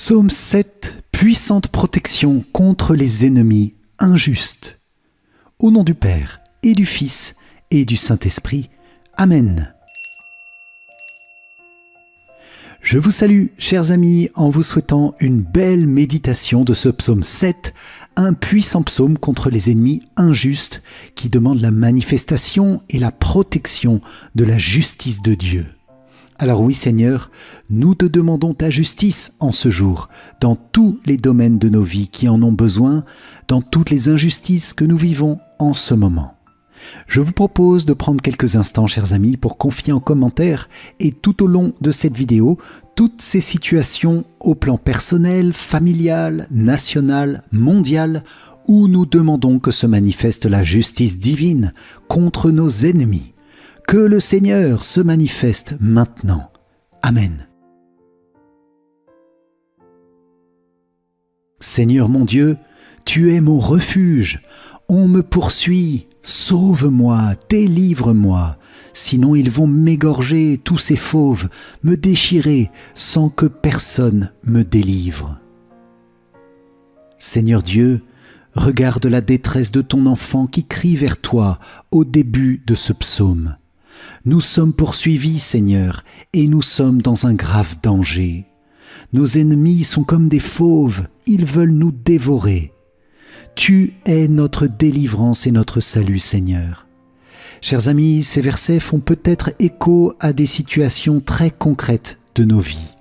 Psaume 7, puissante protection contre les ennemis injustes. Au nom du Père, et du Fils, et du Saint-Esprit. Amen. Je vous salue, chers amis, en vous souhaitant une belle méditation de ce psaume 7, un puissant psaume contre les ennemis injustes qui demande la manifestation et la protection de la justice de Dieu. Alors oui, Seigneur, nous te demandons ta justice en ce jour, dans tous les domaines de nos vies qui en ont besoin, dans toutes les injustices que nous vivons en ce moment. Je vous propose de prendre quelques instants, chers amis, pour confier en commentaire et tout au long de cette vidéo, toutes ces situations au plan personnel, familial, national, mondial, où nous demandons que se manifeste la justice divine contre nos ennemis. Que le Seigneur se manifeste maintenant. Amen. Seigneur mon Dieu, tu es mon refuge. On me poursuit. Sauve-moi, délivre-moi. Sinon ils vont m'égorger, tous ces fauves, me déchirer, sans que personne me délivre. Seigneur Dieu, regarde la détresse de ton enfant qui crie vers toi au début de ce psaume. Nous sommes poursuivis, Seigneur, et nous sommes dans un grave danger. Nos ennemis sont comme des fauves, ils veulent nous dévorer. Tu es notre délivrance et notre salut, Seigneur. Chers amis, ces versets font peut-être écho à des situations très concrètes de nos vies.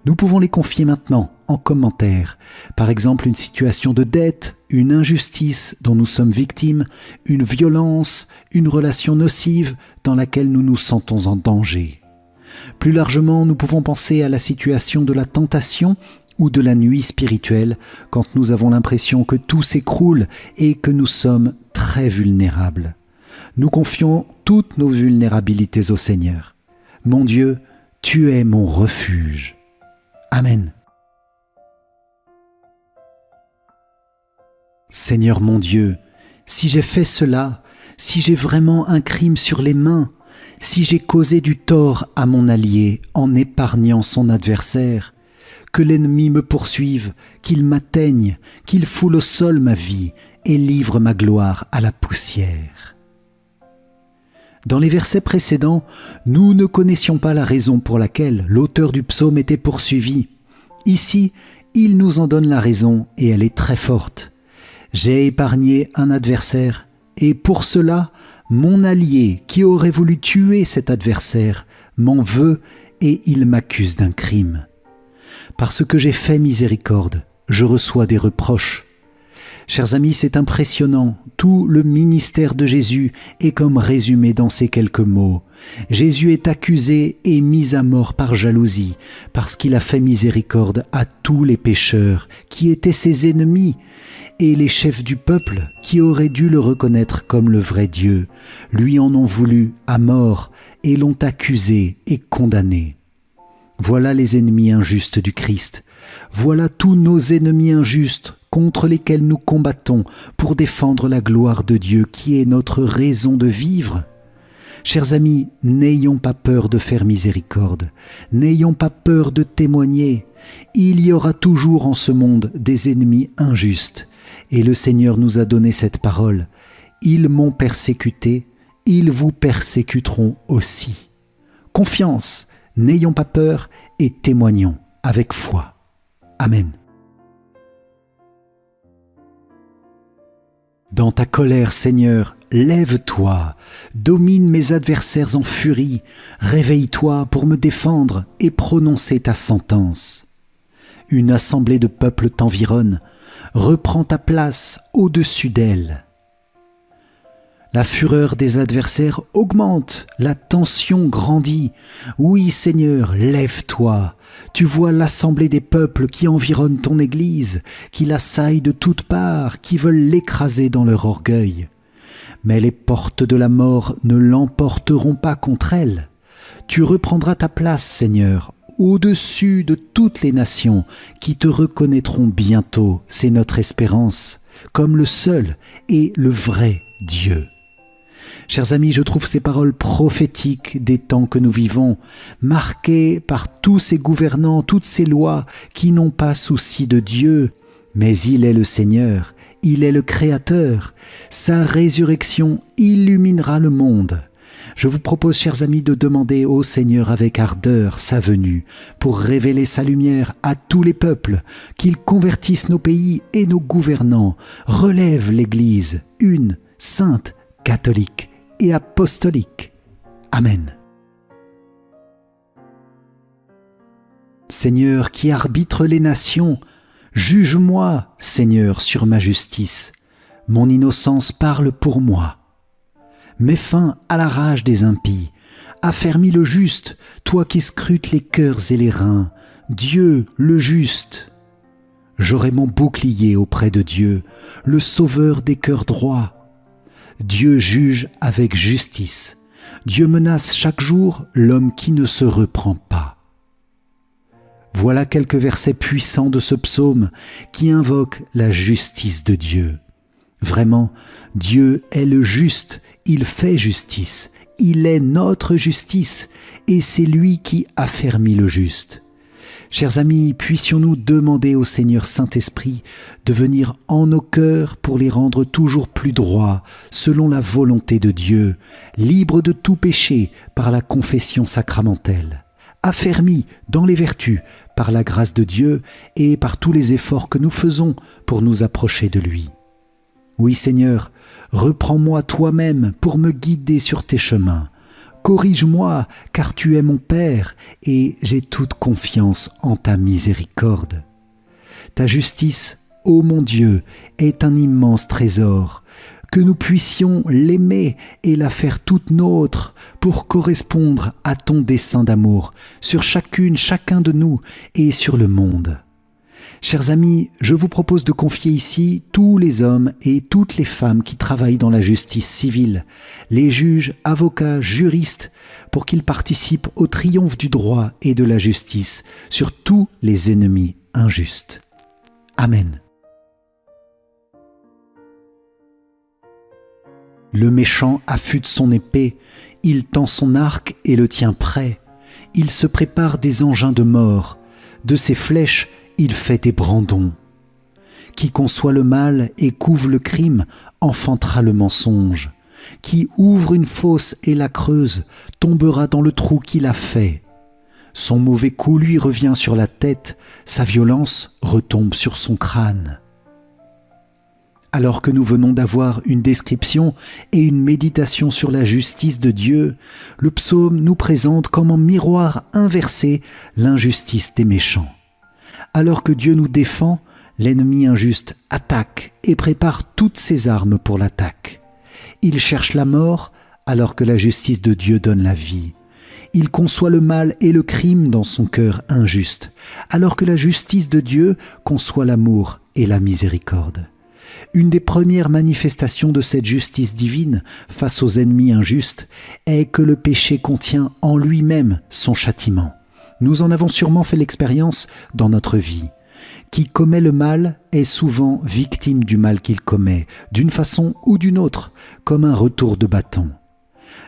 Nous pouvons les confier maintenant en commentaire. Par exemple, une situation de dette, une injustice dont nous sommes victimes, une violence, une relation nocive dans laquelle nous nous sentons en danger. Plus largement, nous pouvons penser à la situation de la tentation ou de la nuit spirituelle quand nous avons l'impression que tout s'écroule et que nous sommes très vulnérables. Nous confions toutes nos vulnérabilités au Seigneur. Mon Dieu, tu es mon refuge. Amen. Seigneur mon Dieu, si j'ai fait cela, si j'ai vraiment un crime sur les mains, si j'ai causé du tort à mon allié en épargnant son adversaire, que l'ennemi me poursuive, qu'il m'atteigne, qu'il foule au sol ma vie et livre ma gloire à la poussière. Dans les versets précédents, nous ne connaissions pas la raison pour laquelle l'auteur du psaume était poursuivi. Ici, il nous en donne la raison et elle est très forte. J'ai épargné un adversaire et pour cela, mon allié qui aurait voulu tuer cet adversaire m'en veut et il m'accuse d'un crime. Parce que j'ai fait miséricorde, je reçois des reproches. Chers amis, c'est impressionnant, tout le ministère de Jésus est comme résumé dans ces quelques mots. Jésus est accusé et mis à mort par jalousie, parce qu'il a fait miséricorde à tous les pécheurs qui étaient ses ennemis, et les chefs du peuple qui auraient dû le reconnaître comme le vrai Dieu, lui en ont voulu à mort et l'ont accusé et condamné. Voilà les ennemis injustes du Christ. Voilà tous nos ennemis injustes contre lesquels nous combattons pour défendre la gloire de Dieu qui est notre raison de vivre. Chers amis, n'ayons pas peur de faire miséricorde, n'ayons pas peur de témoigner. Il y aura toujours en ce monde des ennemis injustes et le Seigneur nous a donné cette parole. Ils m'ont persécuté, ils vous persécuteront aussi. Confiance, n'ayons pas peur et témoignons avec foi. Amen. Dans ta colère, Seigneur, lève-toi, domine mes adversaires en furie, réveille-toi pour me défendre et prononcer ta sentence. Une assemblée de peuples t'environne, reprends ta place au-dessus d'elle. La fureur des adversaires augmente, la tension grandit. Oui, Seigneur, lève-toi. Tu vois l'assemblée des peuples qui environnent ton Église, qui l'assaillent de toutes parts, qui veulent l'écraser dans leur orgueil. Mais les portes de la mort ne l'emporteront pas contre elle. Tu reprendras ta place, Seigneur, au-dessus de toutes les nations qui te reconnaîtront bientôt, c'est notre espérance, comme le seul et le vrai Dieu. Chers amis, je trouve ces paroles prophétiques des temps que nous vivons, marquées par tous ces gouvernants, toutes ces lois qui n'ont pas souci de Dieu. Mais il est le Seigneur, il est le Créateur. Sa résurrection illuminera le monde. Je vous propose, chers amis, de demander au Seigneur avec ardeur sa venue pour révéler sa lumière à tous les peuples, qu'il convertisse nos pays et nos gouvernants, relève l'Église, une, sainte, catholique et apostolique. Amen. Seigneur qui arbitre les nations, juge-moi, Seigneur, sur ma justice. Mon innocence parle pour moi. Mets fin à la rage des impies. Affermis le juste, toi qui scrutes les cœurs et les reins. Dieu, le juste. J'aurai mon bouclier auprès de Dieu, le sauveur des cœurs droits. Dieu juge avec justice. Dieu menace chaque jour l'homme qui ne se reprend pas. Voilà quelques versets puissants de ce psaume qui invoquent la justice de Dieu. Vraiment, Dieu est le juste, il fait justice, il est notre justice et c'est lui qui affermit le juste. Chers amis, puissions-nous demander au Seigneur Saint-Esprit de venir en nos cœurs pour les rendre toujours plus droits, selon la volonté de Dieu, libres de tout péché par la confession sacramentelle, affermis dans les vertus par la grâce de Dieu et par tous les efforts que nous faisons pour nous approcher de lui. Oui Seigneur, reprends-moi toi-même pour me guider sur tes chemins. Corrige-moi, car tu es mon Père, et j'ai toute confiance en ta miséricorde. Ta justice, ô mon Dieu, est un immense trésor, que nous puissions l'aimer et la faire toute nôtre pour correspondre à ton dessein d'amour sur chacun de nous et sur le monde. Chers amis, je vous propose de confier ici tous les hommes et toutes les femmes qui travaillent dans la justice civile, les juges, avocats, juristes, pour qu'ils participent au triomphe du droit et de la justice sur tous les ennemis injustes. Amen. Le méchant affûte son épée, il tend son arc et le tient prêt. Il se prépare des engins de mort, de ses flèches il fait des brandons. Qui conçoit le mal et couve le crime enfantera le mensonge. Qui ouvre une fosse et la creuse tombera dans le trou qu'il a fait. Son mauvais coup lui revient sur la tête, sa violence retombe sur son crâne. Alors que nous venons d'avoir une description et une méditation sur la justice de Dieu, le psaume nous présente comme en miroir inversé l'injustice des méchants. Alors que Dieu nous défend, l'ennemi injuste attaque et prépare toutes ses armes pour l'attaque. Il cherche la mort alors que la justice de Dieu donne la vie. Il conçoit le mal et le crime dans son cœur injuste, alors que la justice de Dieu conçoit l'amour et la miséricorde. Une des premières manifestations de cette justice divine face aux ennemis injustes est que le péché contient en lui-même son châtiment. Nous en avons sûrement fait l'expérience dans notre vie. Qui commet le mal est souvent victime du mal qu'il commet, d'une façon ou d'une autre, comme un retour de bâton.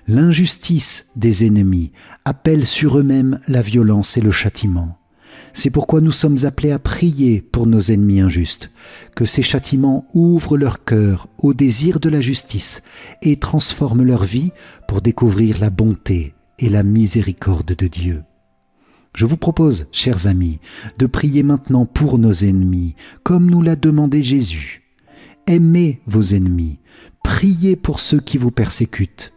L'injustice des ennemis appelle sur eux-mêmes la violence et le châtiment. C'est pourquoi nous sommes appelés à prier pour nos ennemis injustes, que ces châtiments ouvrent leur cœur au désir de la justice et transforment leur vie pour découvrir la bonté et la miséricorde de Dieu. Je vous propose, chers amis, de prier maintenant pour nos ennemis, comme nous l'a demandé Jésus. Aimez vos ennemis, priez pour ceux qui vous persécutent.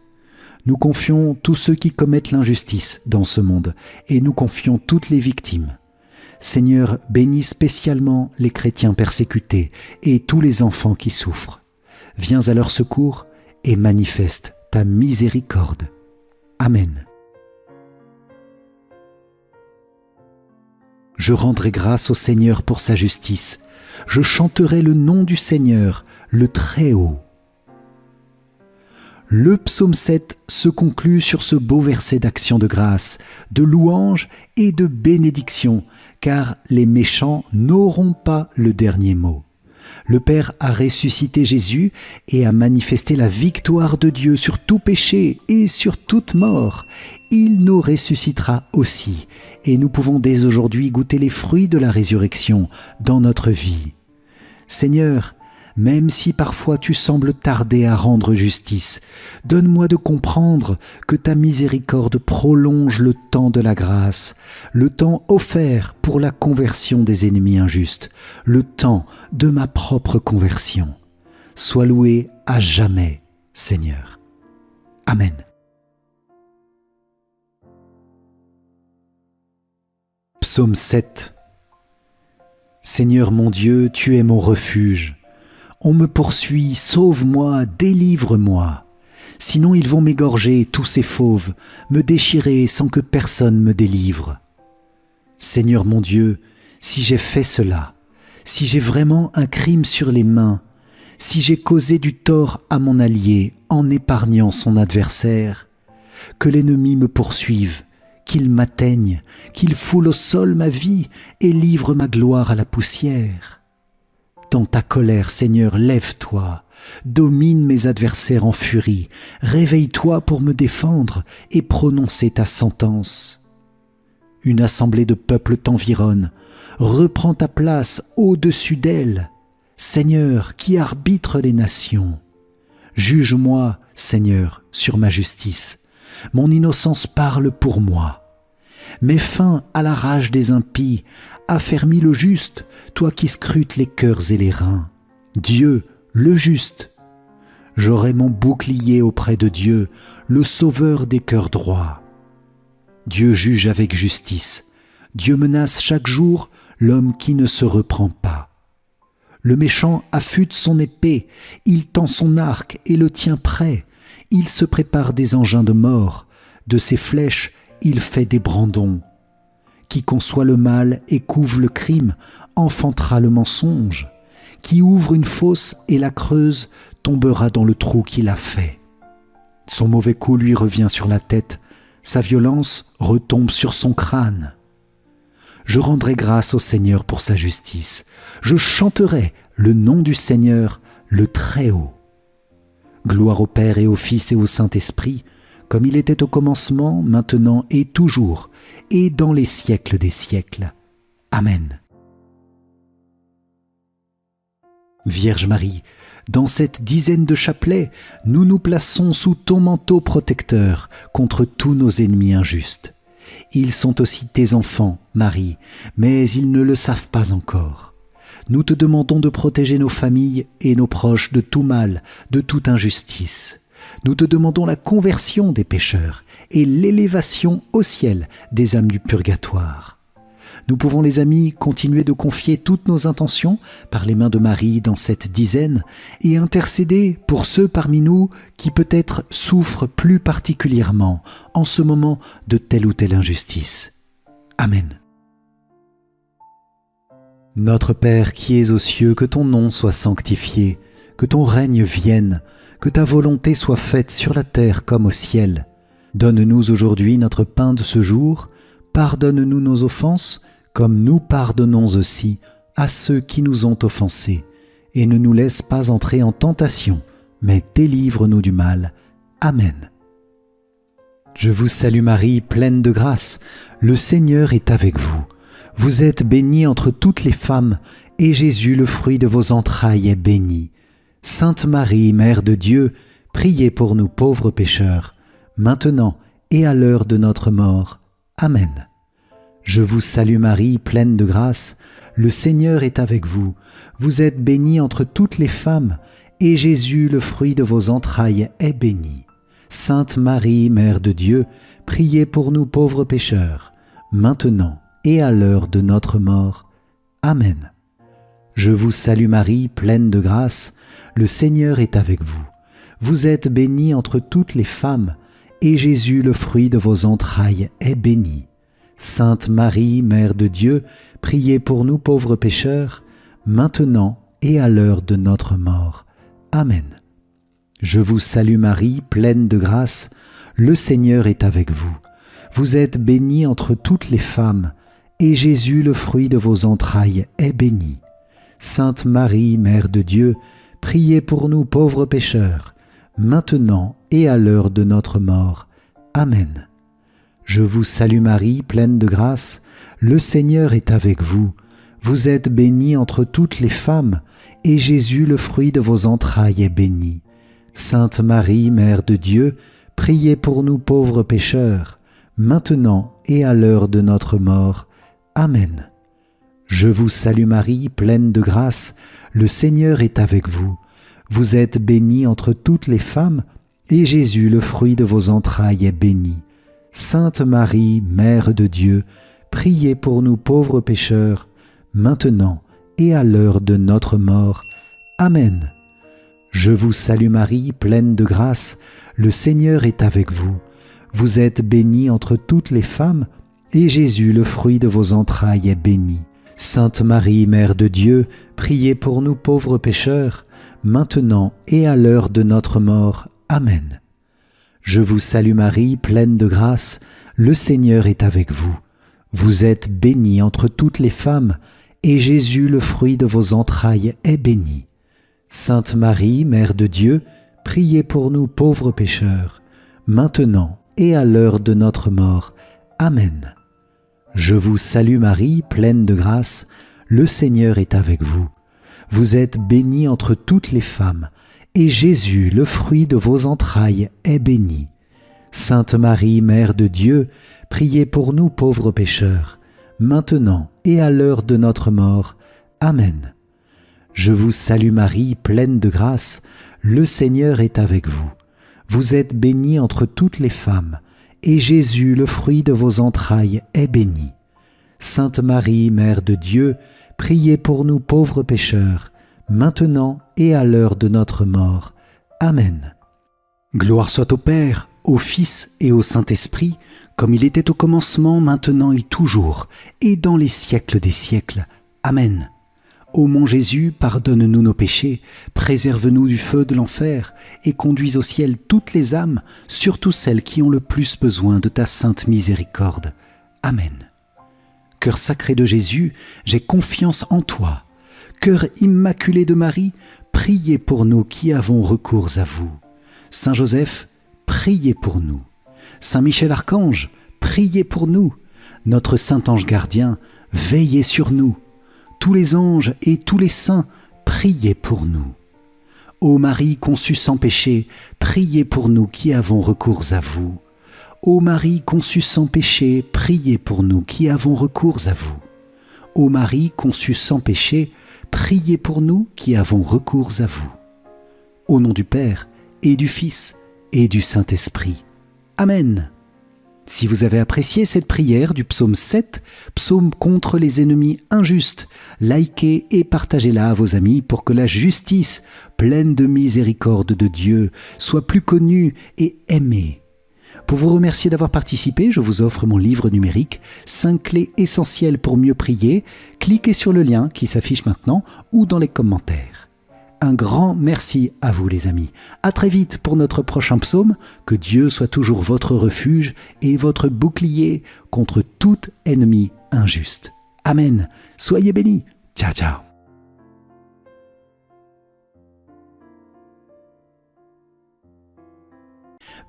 Nous confions tous ceux qui commettent l'injustice dans ce monde et nous confions toutes les victimes. Seigneur, bénis spécialement les chrétiens persécutés et tous les enfants qui souffrent. Viens à leur secours et manifeste ta miséricorde. Amen. Je rendrai grâce au Seigneur pour sa justice. Je chanterai le nom du Seigneur, le Très-Haut. Le psaume 7 se conclut sur ce beau verset d'action de grâce, de louange et de bénédiction, car les méchants n'auront pas le dernier mot. Le Père a ressuscité Jésus et a manifesté la victoire de Dieu sur tout péché et sur toute mort. Il nous ressuscitera aussi, et nous pouvons dès aujourd'hui goûter les fruits de la résurrection dans notre vie. Seigneur, même si parfois tu sembles tarder à rendre justice, donne-moi de comprendre que ta miséricorde prolonge le temps de la grâce, le temps offert pour la conversion des ennemis injustes, le temps de ma propre conversion. Sois loué à jamais, Seigneur. Amen. Psaume 7. Seigneur mon Dieu, tu es mon refuge. On me poursuit, sauve-moi, délivre-moi. Sinon ils vont m'égorger, tous ces fauves, me déchirer sans que personne me délivre. Seigneur mon Dieu, si j'ai fait cela, si j'ai vraiment un crime sur les mains, si j'ai causé du tort à mon allié en épargnant son adversaire, que l'ennemi me poursuive, qu'il m'atteigne, qu'il foule au sol ma vie et livre ma gloire à la poussière. Dans ta colère, Seigneur, lève-toi, domine mes adversaires en furie, réveille-toi pour me défendre et prononcer ta sentence. Une assemblée de peuples t'environne, reprends ta place au-dessus d'elle, Seigneur, qui arbitre les nations. Juge-moi, Seigneur, sur ma justice, mon innocence parle pour moi. Mets fin à la rage des impies, affermis le juste, toi qui scrutes les cœurs et les reins. Dieu, le juste. J'aurai mon bouclier auprès de Dieu, le sauveur des cœurs droits. Dieu juge avec justice. Dieu menace chaque jour l'homme qui ne se reprend pas. Le méchant affûte son épée, il tend son arc et le tient prêt. Il se prépare des engins de mort, de ses flèches il fait des brandons. Qui conçoit le mal et couve le crime enfantera le mensonge. Qui ouvre une fosse et la creuse tombera dans le trou qu'il a fait. Son mauvais coup lui revient sur la tête, sa violence retombe sur son crâne. Je rendrai grâce au Seigneur pour sa justice. Je chanterai le nom du Seigneur, le Très-Haut. Gloire au Père et au Fils et au Saint-Esprit, comme il était au commencement, maintenant et toujours, et dans les siècles des siècles. Amen. Vierge Marie, dans cette dizaine de chapelets, nous nous plaçons sous ton manteau protecteur contre tous nos ennemis injustes. Ils sont aussi tes enfants, Marie, mais ils ne le savent pas encore. Nous te demandons de protéger nos familles et nos proches de tout mal, de toute injustice. Nous te demandons la conversion des pécheurs et l'élévation au ciel des âmes du purgatoire. Nous pouvons, les amis, continuer de confier toutes nos intentions par les mains de Marie dans cette dizaine et intercéder pour ceux parmi nous qui peut-être souffrent plus particulièrement en ce moment de telle ou telle injustice. Amen. Notre Père qui es aux cieux, que ton nom soit sanctifié, que ton règne vienne, que ta volonté soit faite sur la terre comme au ciel. Donne-nous aujourd'hui notre pain de ce jour, pardonne-nous nos offenses, comme nous pardonnons aussi à ceux qui nous ont offensés, et ne nous laisse pas entrer en tentation, mais délivre-nous du mal. Amen. Je vous salue Marie, pleine de grâce, le Seigneur est avec vous. Vous êtes bénie entre toutes les femmes, et Jésus, le fruit de vos entrailles, est béni. Sainte Marie, Mère de Dieu, priez pour nous pauvres pécheurs, maintenant et à l'heure de notre mort. Amen. Je vous salue Marie, pleine de grâce, le Seigneur est avec vous. Vous êtes bénie entre toutes les femmes, et Jésus, le fruit de vos entrailles, est béni. Sainte Marie, Mère de Dieu, priez pour nous pauvres pécheurs, maintenant et à l'heure de notre mort. Amen. Je vous salue Marie, pleine de grâce, le Seigneur est avec vous. Vous êtes bénie entre toutes les femmes, et Jésus, le fruit de vos entrailles, est béni. Sainte Marie, Mère de Dieu, priez pour nous pauvres pécheurs, maintenant et à l'heure de notre mort. Amen. Je vous salue Marie, pleine de grâce, le Seigneur est avec vous. Vous êtes bénie entre toutes les femmes, et Jésus, le fruit de vos entrailles, est béni. Sainte Marie, Mère de Dieu, priez pour nous pauvres pécheurs, maintenant et à l'heure de notre mort. Amen. Je vous salue Marie, pleine de grâce, le Seigneur est avec vous. Vous êtes bénie entre toutes les femmes, et Jésus, le fruit de vos entrailles, est béni. Sainte Marie, Mère de Dieu, priez pour nous pauvres pécheurs, maintenant et à l'heure de notre mort. Amen. Je vous salue Marie, pleine de grâce, le Seigneur est avec vous. Vous êtes bénie entre toutes les femmes, et Jésus, le fruit de vos entrailles, est béni. Sainte Marie, Mère de Dieu, priez pour nous pauvres pécheurs, maintenant et à l'heure de notre mort. Amen. Je vous salue Marie, pleine de grâce, le Seigneur est avec vous. Vous êtes bénie entre toutes les femmes, et Jésus, le fruit de vos entrailles, est béni. Sainte Marie, Mère de Dieu, priez pour nous pauvres pécheurs, maintenant et à l'heure de notre mort. Amen. Je vous salue Marie, pleine de grâce, le Seigneur est avec vous. Vous êtes bénie entre toutes les femmes, et Jésus, le fruit de vos entrailles, est béni. Sainte Marie, Mère de Dieu, priez pour nous pauvres pécheurs, maintenant et à l'heure de notre mort. Amen. Je vous salue Marie, pleine de grâce, le Seigneur est avec vous. Vous êtes bénie entre toutes les femmes, et Jésus, le fruit de vos entrailles, est béni. Sainte Marie, Mère de Dieu, priez pour nous pauvres pécheurs, maintenant et à l'heure de notre mort. Amen. Je vous salue Marie, pleine de grâce, le Seigneur est avec vous. Vous êtes bénie entre toutes les femmes, et Jésus, le fruit de vos entrailles, est béni. Sainte Marie, Mère de Dieu, priez pour nous pauvres pécheurs, maintenant et à l'heure de notre mort. Amen. Gloire soit au Père, au Fils et au Saint-Esprit, comme il était au commencement, maintenant et toujours, et dans les siècles des siècles. Amen. Ô mon Jésus, pardonne-nous nos péchés, préserve-nous du feu de l'enfer, et conduis au ciel toutes les âmes, surtout celles qui ont le plus besoin de ta sainte miséricorde. Amen. Cœur sacré de Jésus, j'ai confiance en toi. Cœur immaculé de Marie, priez pour nous qui avons recours à vous. Saint Joseph, priez pour nous. Saint Michel Archange, priez pour nous. Notre saint ange gardien, veillez sur nous. Tous les anges et tous les saints, priez pour nous. Ô Marie conçue sans péché, priez pour nous qui avons recours à vous. Ô Marie conçue sans péché, priez pour nous qui avons recours à vous. Ô Marie conçue sans péché, priez pour nous qui avons recours à vous. Au nom du Père, et du Fils, et du Saint-Esprit. Amen. Si vous avez apprécié cette prière du psaume 7, psaume contre les ennemis injustes, likez et partagez-la à vos amis pour que la justice, pleine de miséricorde de Dieu, soit plus connue et aimée. Pour vous remercier d'avoir participé, je vous offre mon livre numérique « 5 clés essentielles pour mieux prier ». Cliquez sur le lien qui s'affiche maintenant ou dans les commentaires. Un grand merci à vous les amis. À très vite pour notre prochain psaume. Que Dieu soit toujours votre refuge et votre bouclier contre tout ennemi injuste. Amen. Soyez bénis. Ciao, ciao.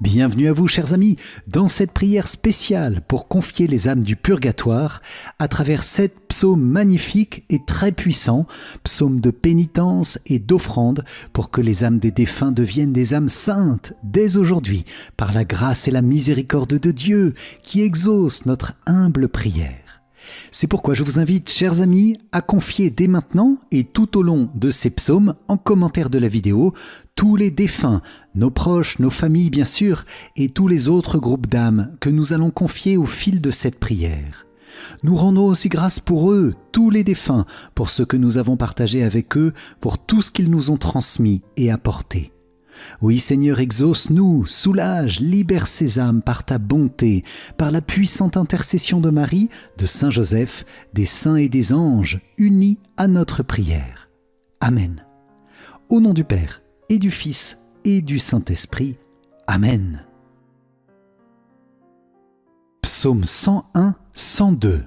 Bienvenue à vous, chers amis, dans cette prière spéciale pour confier les âmes du purgatoire à travers 7 psaumes magnifiques et très puissants, psaumes de pénitence et d'offrande pour que les âmes des défunts deviennent des âmes saintes dès aujourd'hui par la grâce et la miséricorde de Dieu qui exauce notre humble prière. C'est pourquoi je vous invite, chers amis, à confier dès maintenant et tout au long de ces psaumes, en commentaire de la vidéo, tous les défunts, nos proches, nos familles bien sûr, et tous les autres groupes d'âmes que nous allons confier au fil de cette prière. Nous rendons aussi grâce pour eux, tous les défunts, pour ce que nous avons partagé avec eux, pour tout ce qu'ils nous ont transmis et apporté. Oui, Seigneur, exauce-nous, soulage, libère ces âmes par ta bonté, par la puissante intercession de Marie, de Saint Joseph, des saints et des anges, unis à notre prière. Amen. Au nom du Père, et du Fils, et du Saint-Esprit. Amen. Psaume 101, 102.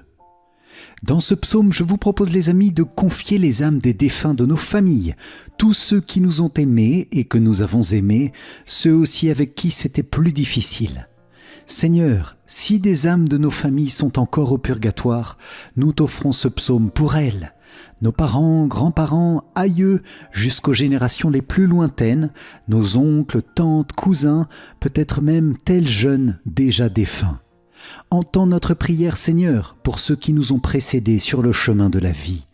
Dans ce psaume, je vous propose, les amis, de confier les âmes des défunts de nos familles, tous ceux qui nous ont aimés et que nous avons aimés, ceux aussi avec qui c'était plus difficile. Seigneur, si des âmes de nos familles sont encore au purgatoire, nous t'offrons ce psaume pour elles, nos parents, grands-parents, aïeux, jusqu'aux générations les plus lointaines, nos oncles, tantes, cousins, peut-être même tels jeunes déjà défunts. Entends notre prière, Seigneur, pour ceux qui nous ont précédés sur le chemin de la vie.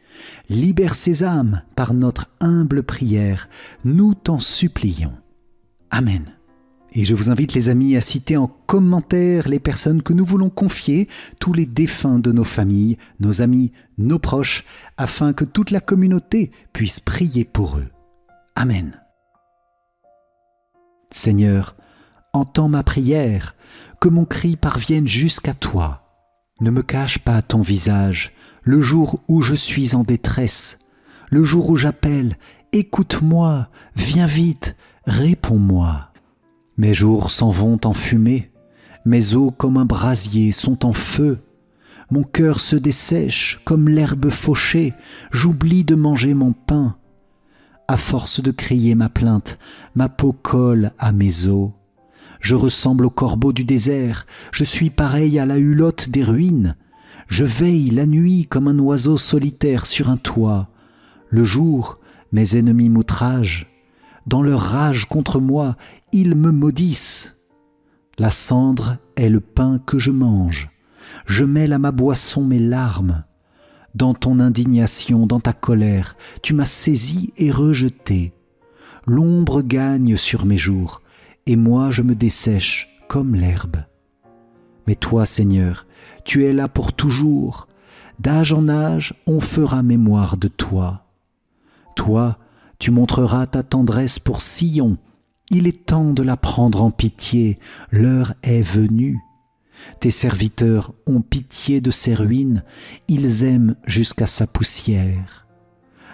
Libère ces âmes par notre humble prière, nous t'en supplions. Amen. Et je vous invite, les amis, à citer en commentaire les personnes que nous voulons confier, tous les défunts de nos familles, nos amis, nos proches, afin que toute la communauté puisse prier pour eux. Amen. Seigneur, entends ma prière, que mon cri parvienne jusqu'à toi. Ne me cache pas ton visage, le jour où je suis en détresse, le jour où j'appelle, écoute-moi, viens vite, réponds-moi. Mes jours s'en vont en fumée, mes os comme un brasier sont en feu. Mon cœur se dessèche comme l'herbe fauchée, j'oublie de manger mon pain. À force de crier ma plainte, ma peau colle à mes os. Je ressemble au corbeau du désert, je suis pareil à la hulotte des ruines. Je veille la nuit comme un oiseau solitaire sur un toit. Le jour, mes ennemis m'outragent. Dans leur rage contre moi, ils me maudissent. La cendre est le pain que je mange. Je mêle à ma boisson mes larmes. Dans ton indignation, dans ta colère, tu m'as saisi et rejeté. L'ombre gagne sur mes jours, et moi je me dessèche comme l'herbe. Mais toi, Seigneur, tu es là pour toujours. D'âge en âge, on fera mémoire de toi. Toi, tu montreras ta tendresse pour Sion. Il est temps de la prendre en pitié, l'heure est venue. Tes serviteurs ont pitié de ses ruines, ils aiment jusqu'à sa poussière.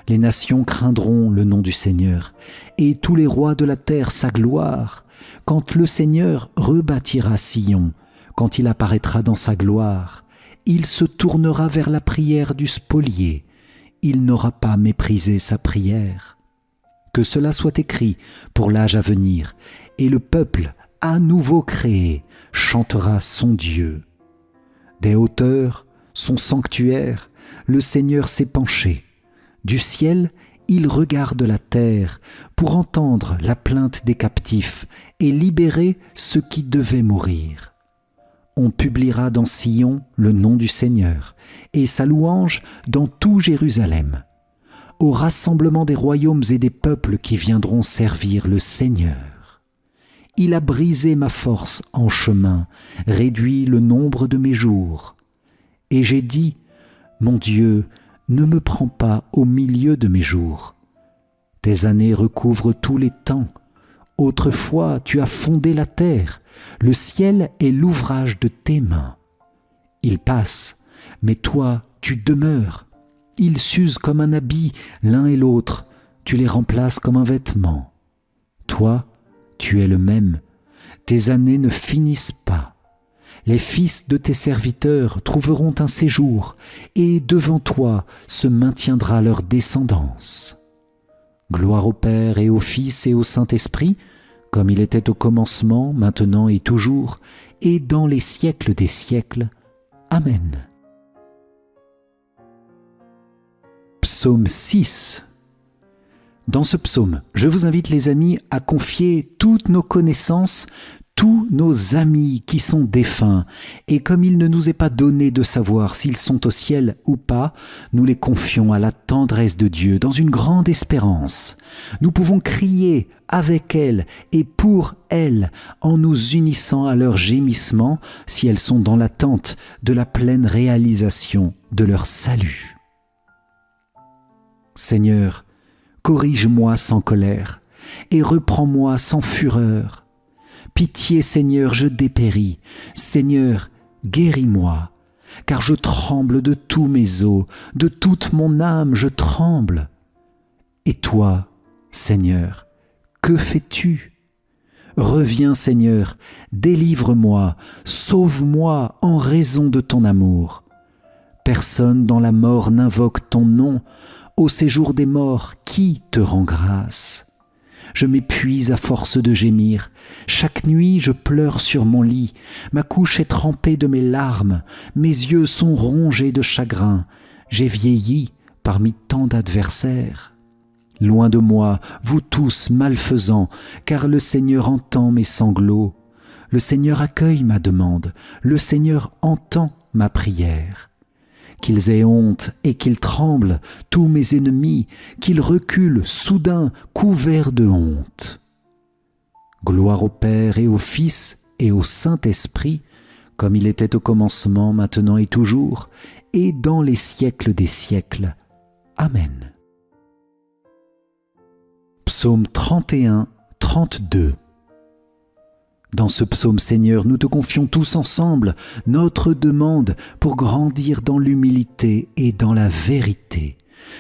Les nations craindront le nom du Seigneur, et tous les rois de la terre sa gloire, quand le Seigneur rebâtira Sion, quand il apparaîtra dans sa gloire. Il se tournera vers la prière du spolié, il n'aura pas méprisé sa prière. Que cela soit écrit pour l'âge à venir, et le peuple, à nouveau créé, chantera son Dieu. Des hauteurs, son sanctuaire, le Seigneur s'est penché. Du ciel, il regarde la terre pour entendre la plainte des captifs et libérer ceux qui devaient mourir. On publiera dans Sion le nom du Seigneur et sa louange dans tout Jérusalem. Au rassemblement des royaumes et des peuples qui viendront servir le Seigneur. Il a brisé ma force en chemin, réduit le nombre de mes jours. Et j'ai dit, mon Dieu, ne me prends pas au milieu de mes jours. Tes années recouvrent tous les temps. Autrefois, tu as fondé la terre, le ciel est l'ouvrage de tes mains. Ils passent, mais toi, tu demeures. Ils s'usent comme un habit, l'un et l'autre, tu les remplaces comme un vêtement. Toi, tu es le même, tes années ne finissent pas. Les fils de tes serviteurs trouveront un séjour, et devant toi se maintiendra leur descendance. Gloire au Père et au Fils et au Saint-Esprit, comme il était au commencement, maintenant et toujours, et dans les siècles des siècles. Amen. Psaume 6. Dans ce psaume, je vous invite, les amis, à confier toutes nos connaissances, tous nos amis qui sont défunts. Et comme il ne nous est pas donné de savoir s'ils sont au ciel ou pas, nous les confions à la tendresse de Dieu dans une grande espérance. Nous pouvons crier avec elles et pour elles en nous unissant à leurs gémissements si elles sont dans l'attente de la pleine réalisation de leur salut. Seigneur, corrige-moi sans colère et reprends-moi sans fureur. Pitié, Seigneur, je dépéris. Seigneur, guéris-moi, car je tremble de tous mes os, de toute mon âme je tremble. Et toi, Seigneur, que fais-tu? Reviens, Seigneur, délivre-moi, sauve-moi en raison de ton amour. Personne dans la mort n'invoque ton nom. Au séjour des morts, qui te rend grâce? Je m'épuise à force de gémir. Chaque nuit, je pleure sur mon lit. Ma couche est trempée de mes larmes. Mes yeux sont rongés de chagrin. J'ai vieilli parmi tant d'adversaires. Loin de moi, vous tous malfaisants, car le Seigneur entend mes sanglots. Le Seigneur accueille ma demande. Le Seigneur entend ma prière. Qu'ils aient honte et qu'ils tremblent, tous mes ennemis, qu'ils reculent soudain, couverts de honte. Gloire au Père et au Fils et au Saint-Esprit, comme il était au commencement, maintenant et toujours, et dans les siècles des siècles. Amen. Psaume 31, 32. Dans ce psaume, Seigneur, nous te confions tous ensemble notre demande pour grandir dans l'humilité et dans la vérité.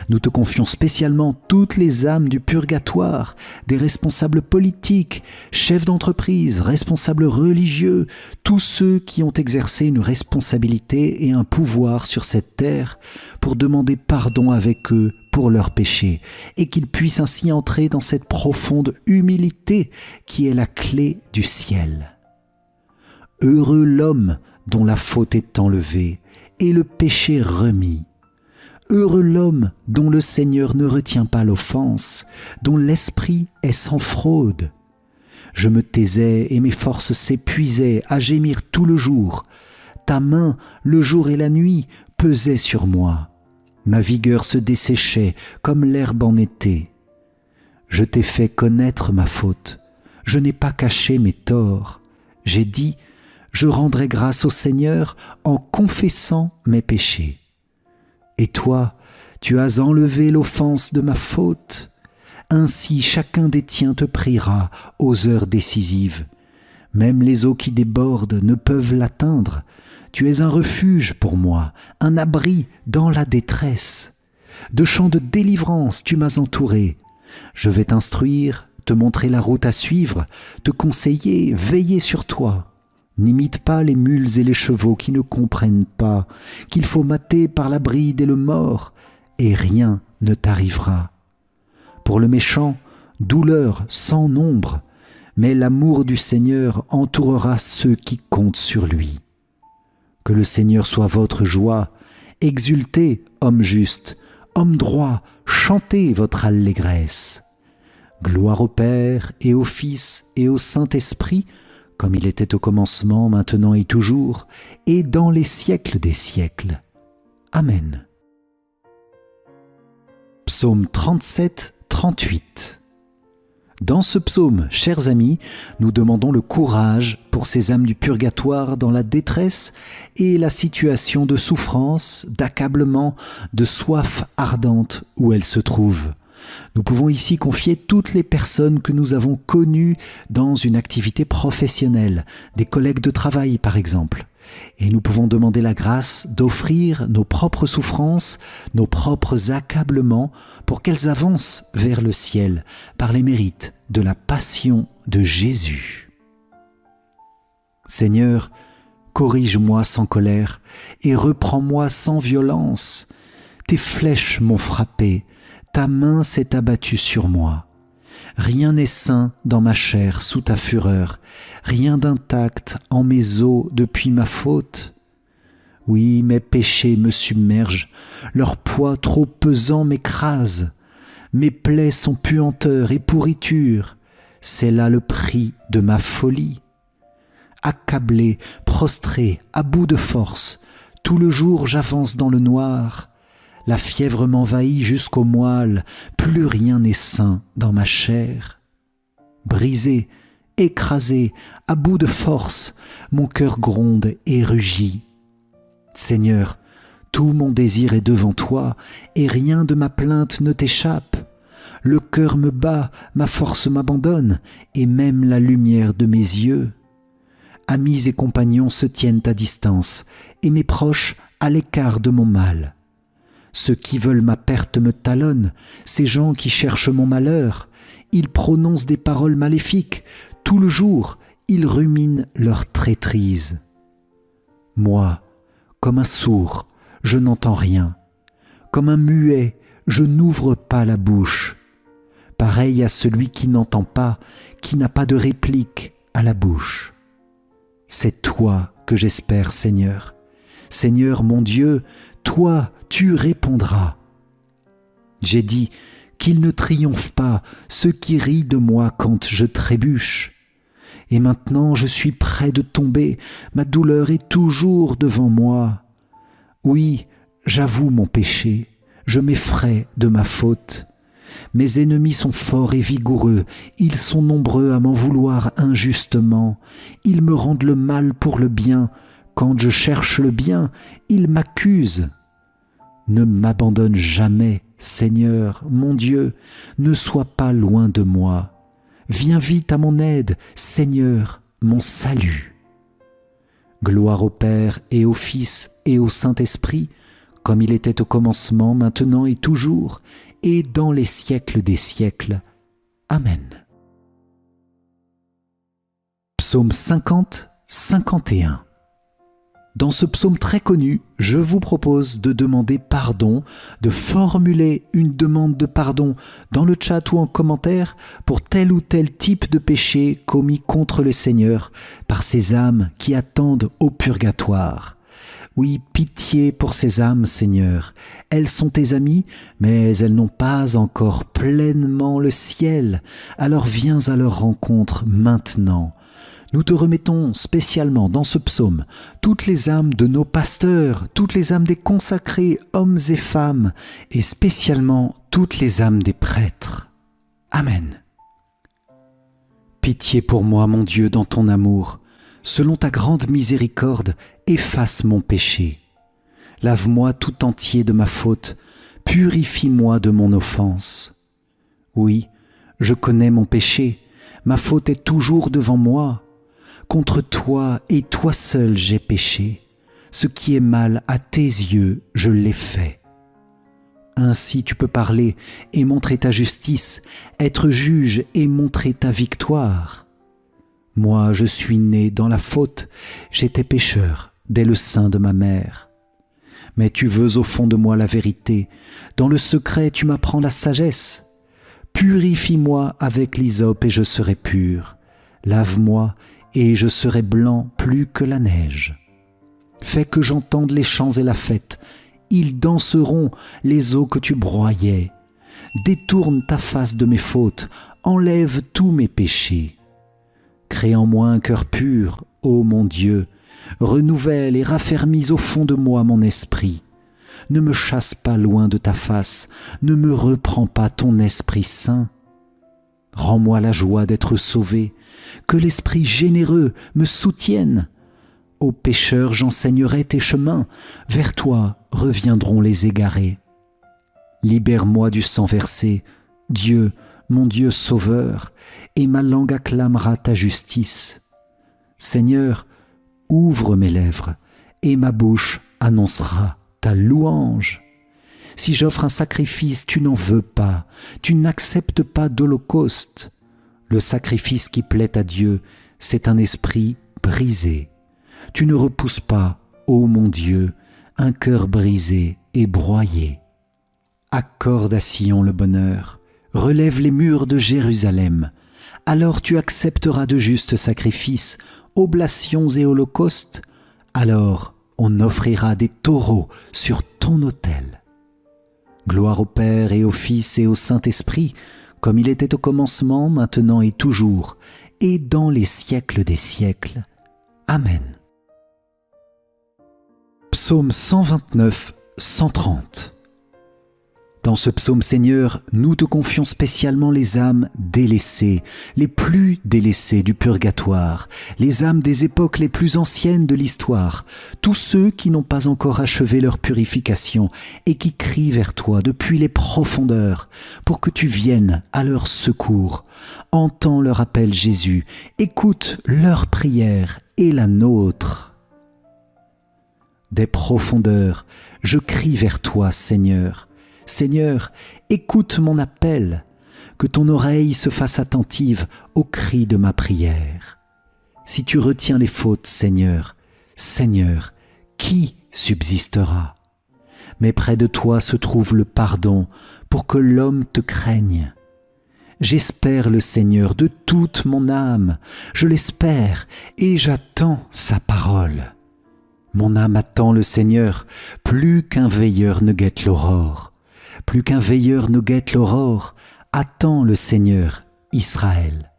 Nous te confions spécialement toutes les âmes du purgatoire, des responsables politiques, chefs d'entreprise, responsables religieux, tous ceux qui ont exercé une responsabilité et un pouvoir sur cette terre, pour demander pardon avec eux pour leurs péchés, et qu'ils puissent ainsi entrer dans cette profonde humilité qui est la clé du ciel. Heureux l'homme dont la faute est enlevée et le péché remis. Heureux l'homme dont le Seigneur ne retient pas l'offense, dont l'esprit est sans fraude. Je me taisais et mes forces s'épuisaient à gémir tout le jour. Ta main, le jour et la nuit, pesait sur moi. Ma vigueur se desséchait comme l'herbe en été. Je t'ai fait connaître ma faute. Je n'ai pas caché mes torts. J'ai dit, je rendrai grâce au Seigneur en confessant mes péchés. Et toi, tu as enlevé l'offense de ma faute. Ainsi chacun des tiens te priera aux heures décisives. Même les eaux qui débordent ne peuvent l'atteindre. Tu es un refuge pour moi, un abri dans la détresse. De chants de délivrance tu m'as entouré. Je vais t'instruire, te montrer la route à suivre, te conseiller, veiller sur toi. N'imite pas les mules et les chevaux qui ne comprennent pas qu'il faut mater par la bride et le mors, et rien ne t'arrivera. Pour le méchant, douleur sans nombre, mais l'amour du Seigneur entourera ceux qui comptent sur lui. Que le Seigneur soit votre joie, exultez, homme juste, homme droit, chantez votre allégresse. Gloire au Père et au Fils et au Saint-Esprit, comme il était au commencement, maintenant et toujours, et dans les siècles des siècles. Amen. Psaume 37, 38. Dans ce psaume, chers amis, nous demandons le courage pour ces âmes du purgatoire dans la détresse et la situation de souffrance, d'accablement, de soif ardente où elles se trouvent. Nous pouvons ici confier toutes les personnes que nous avons connues dans une activité professionnelle, des collègues de travail par exemple. Et nous pouvons demander la grâce d'offrir nos propres souffrances, nos propres accablements pour qu'elles avancent vers le ciel par les mérites de la passion de Jésus. Seigneur, corrige-moi sans colère et reprends-moi sans violence. Tes flèches m'ont frappé, ta main s'est abattue sur moi. Rien n'est sain dans ma chair sous ta fureur, rien d'intact en mes os depuis ma faute. Oui, mes péchés me submergent, leur poids trop pesant m'écrase. Mes plaies sont puanteur et pourriture, c'est là le prix de ma folie. Accablé, prostré, à bout de force, tout le jour j'avance dans le noir. La fièvre m'envahit jusqu'au moelle, plus rien n'est sain dans ma chair. Brisé, écrasé, à bout de force, mon cœur gronde et rugit. Seigneur, tout mon désir est devant toi, et rien de ma plainte ne t'échappe. Le cœur me bat, ma force m'abandonne, et même la lumière de mes yeux. Amis et compagnons se tiennent à distance, et mes proches à l'écart de mon mal. Ceux qui veulent ma perte me talonnent, ces gens qui cherchent mon malheur. Ils prononcent des paroles maléfiques, tout le jour, ils ruminent leur traîtrise. Moi, comme un sourd, je n'entends rien. Comme un muet, je n'ouvre pas la bouche. Pareil à celui qui n'entend pas, qui n'a pas de réplique à la bouche. C'est toi que j'espère, Seigneur. Seigneur mon Dieu, toi, tu répondras. J'ai dit qu'il ne triomphe pas ceux qui rient de moi quand je trébuche. Et maintenant je suis près de tomber, ma douleur est toujours devant moi. Oui, j'avoue mon péché, je m'effraie de ma faute. Mes ennemis sont forts et vigoureux, ils sont nombreux à m'en vouloir injustement. Ils me rendent le mal pour le bien, quand je cherche le bien, ils m'accusent. Ne m'abandonne jamais, Seigneur, mon Dieu, ne sois pas loin de moi. Viens vite à mon aide, Seigneur, mon salut. Gloire au Père et au Fils et au Saint-Esprit, comme il était au commencement, maintenant et toujours, et dans les siècles des siècles. Amen. Psaume 50, 51. Dans ce psaume très connu, je vous propose de demander pardon, de formuler une demande de pardon dans le chat ou en commentaire pour tel ou tel type de péché commis contre le Seigneur par ces âmes qui attendent au purgatoire. Oui, pitié pour ces âmes, Seigneur. Elles sont tes amies, mais elles n'ont pas encore pleinement le ciel. Alors viens à leur rencontre maintenant. Nous te remettons spécialement dans ce psaume toutes les âmes de nos pasteurs, toutes les âmes des consacrés, hommes et femmes, et spécialement toutes les âmes des prêtres. Amen. Pitié pour moi, mon Dieu, dans ton amour. Selon ta grande miséricorde, efface mon péché. Lave-moi tout entier de ma faute, purifie-moi de mon offense. Oui, je connais mon péché, ma faute est toujours devant moi. Contre toi et toi seul j'ai péché. Ce qui est mal à tes yeux, je l'ai fait. Ainsi tu peux parler et montrer ta justice, être juge et montrer ta victoire. Moi, je suis né dans la faute, j'étais pécheur dès le sein de ma mère. Mais tu veux au fond de moi la vérité, dans le secret tu m'apprends la sagesse. Purifie-moi avec l'hysope et je serai pur. Lave-moi et je serai blanc plus que la neige. Fais que j'entende les chants et la fête, ils danseront les eaux que tu broyais. Détourne ta face de mes fautes, enlève tous mes péchés. Crée en moi un cœur pur, ô mon Dieu, renouvelle et raffermis au fond de moi mon esprit. Ne me chasse pas loin de ta face, ne me reprends pas ton Esprit Saint. Rends-moi la joie d'être sauvé, que l'Esprit généreux me soutienne. Aux pécheurs j'enseignerai tes chemins, vers toi reviendront les égarés. Libère-moi du sang versé, Dieu, mon Dieu sauveur, et ma langue acclamera ta justice. Seigneur, ouvre mes lèvres, et ma bouche annoncera ta louange. Si j'offre un sacrifice, tu n'en veux pas, tu n'acceptes pas d'holocauste. Le sacrifice qui plaît à Dieu, c'est un esprit brisé. Tu ne repousses pas, ô mon Dieu, un cœur brisé et broyé. Accorde à Sion le bonheur, relève les murs de Jérusalem. Alors tu accepteras de justes sacrifices, oblations et holocaustes. Alors on offrira des taureaux sur ton autel. Gloire au Père et au Fils et au Saint-Esprit, comme il était au commencement, maintenant et toujours, et dans les siècles des siècles. Amen. Psaume 129, 130. Dans ce psaume, Seigneur, nous te confions spécialement les âmes délaissées, les plus délaissées du purgatoire, les âmes des époques les plus anciennes de l'histoire, tous ceux qui n'ont pas encore achevé leur purification et qui crient vers toi depuis les profondeurs pour que tu viennes à leur secours. Entends leur appel, Jésus, écoute leur prière et la nôtre. Des profondeurs, je crie vers toi, Seigneur. Seigneur, écoute mon appel, que ton oreille se fasse attentive au cri de ma prière. Si tu retiens les fautes, Seigneur, Seigneur, qui subsistera? mais près de toi se trouve le pardon pour que l'homme te craigne. J'espère le Seigneur de toute mon âme, je l'espère et j'attends sa parole. Mon âme attend le Seigneur, plus qu'un veilleur ne guette l'aurore. Plus qu'un veilleur ne guette l'aurore, attend le Seigneur, Israël.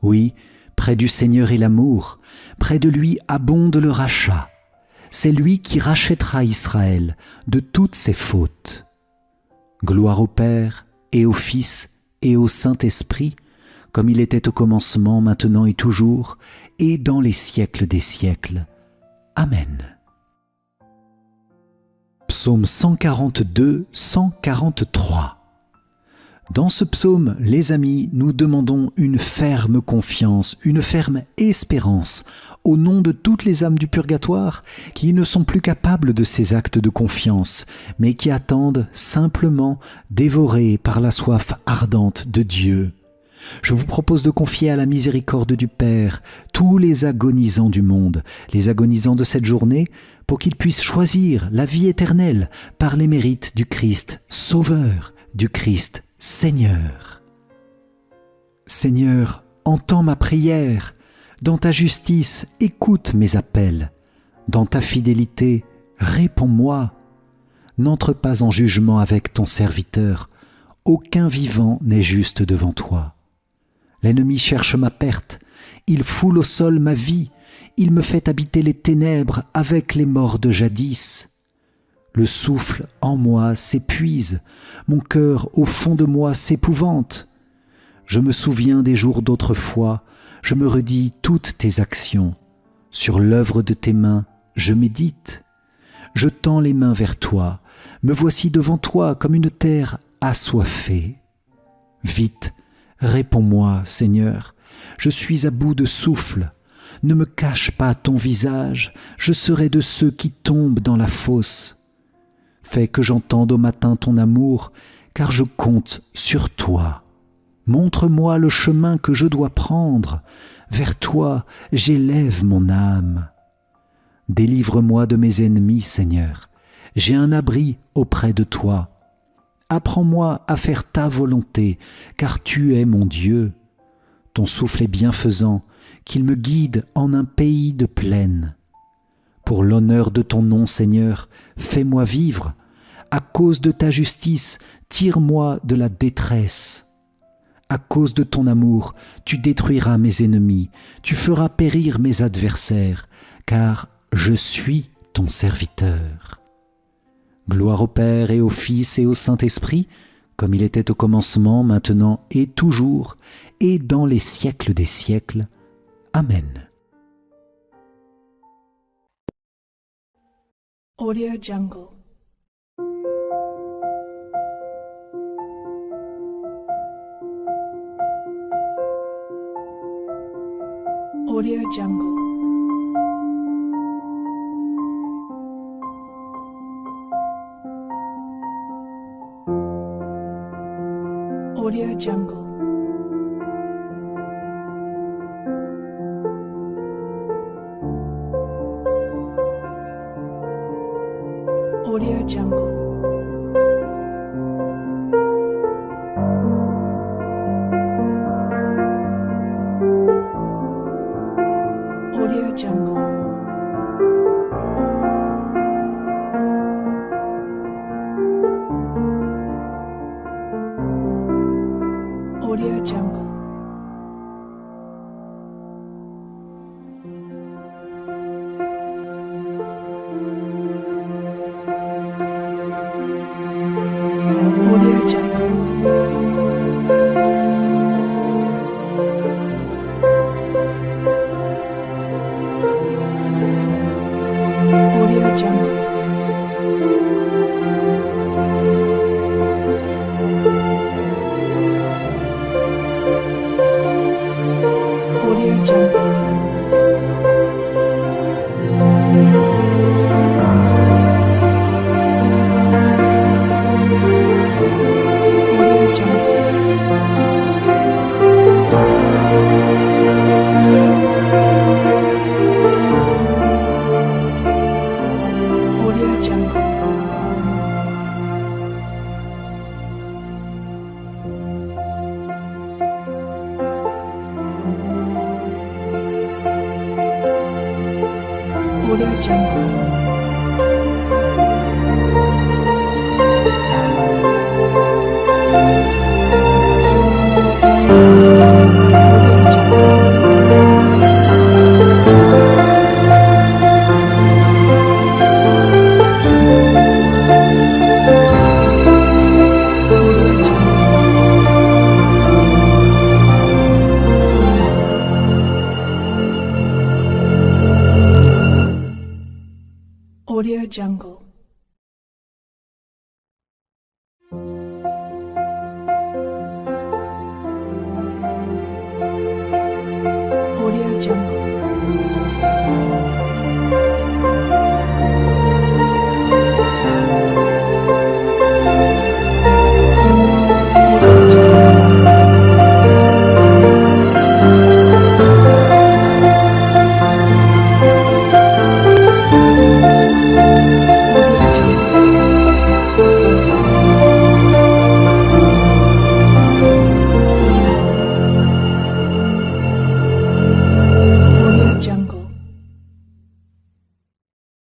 Oui, près du Seigneur est l'amour, près de lui abonde le rachat. C'est lui qui rachètera Israël de toutes ses fautes. Gloire au Père et au Fils et au Saint-Esprit, comme il était au commencement, maintenant et toujours, et dans les siècles des siècles. Amen. Psaume 142, 143. Dans ce psaume, les amis, nous demandons une ferme confiance, une ferme espérance au nom de toutes les âmes du purgatoire qui ne sont plus capables de ces actes de confiance, mais qui attendent simplement dévorés par la soif ardente de Dieu. Je vous propose de confier à la miséricorde du Père tous les agonisants du monde, les agonisants de cette journée, pour qu'ils puissent choisir la vie éternelle par les mérites du Christ Sauveur, du Christ Seigneur. Seigneur, entends ma prière. Dans ta justice, écoute mes appels. Dans ta fidélité, réponds-moi. N'entre pas en jugement avec ton serviteur. Aucun vivant n'est juste devant toi. L'ennemi cherche ma perte. Il foule au sol ma vie. Il me fait habiter les ténèbres avec les morts de jadis. Le souffle en moi s'épuise. Mon cœur au fond de moi s'épouvante. Je me souviens des jours d'autrefois. Je me redis toutes tes actions. Sur l'œuvre de tes mains, je médite. Je tends les mains vers toi. Me voici devant toi comme une terre assoiffée. Vite, réponds-moi, Seigneur. Je suis à bout de souffle. Ne me cache pas ton visage. Je serai de ceux qui tombent dans la fosse. Fais que j'entende au matin ton amour, car je compte sur toi. Montre-moi le chemin que je dois prendre. Vers toi, j'élève mon âme. Délivre-moi de mes ennemis, Seigneur. J'ai un abri auprès de toi. Apprends-moi à faire ta volonté, car tu es mon Dieu. Ton souffle est bienfaisant, qu'il me guide en un pays de plaine. Pour l'honneur de ton nom, Seigneur, fais-moi vivre. À cause de ta justice, tire-moi de la détresse. À cause de ton amour, tu détruiras mes ennemis, tu feras périr mes adversaires, car je suis ton serviteur. Gloire au Père et au Fils et au Saint-Esprit, comme il était au commencement, maintenant et toujours, et dans les siècles des siècles. Amen. Audio Jungle. Audio Jungle. Audio Jungle. Audio Jungle. Audio Jungle. Audio Jungle. Audio Jungle. Audio Jungle. Audio Jungle.